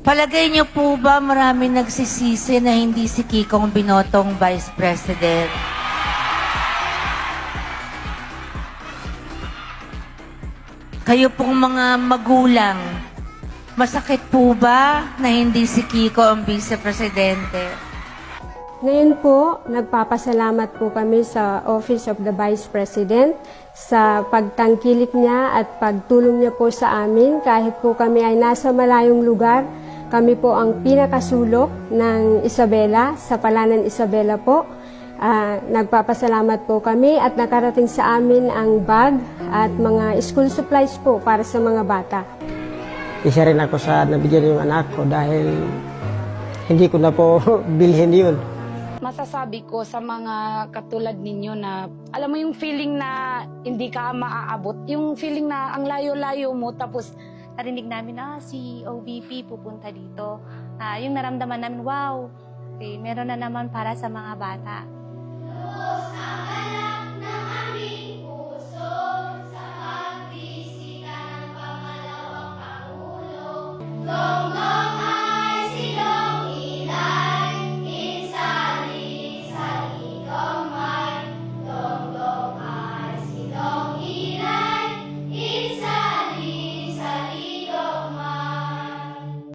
Palagay niyo po ba marami nagsisisi na hindi si Kikong binotong Vice President? Kayo pong mga magulang, masakit po ba na hindi si Kiko ang Vice Presidente? Ngayon po, nagpapasalamat po kami sa Office of the Vice President sa pagtangkilik niya at pagtulong niya po sa amin kahit po kami ay nasa malayong lugar. Kami po ang pinakasulok ng Isabela, sa Palanan Isabela po. Nagpapasalamat po kami at nakarating sa amin ang bag at mga school supplies po para sa mga bata. Isa rin ako sa nabigyan yung anak ko dahil hindi ko na po bilhin yun. Masasabi ko sa mga katulad ninyo na alam mo yung feeling na hindi ka maaabot, yung feeling na ang layo-layo mo tapos narinig namin, si OVP pupunta dito. Yung naramdaman namin, wow, okay, meron na naman para sa mga bata.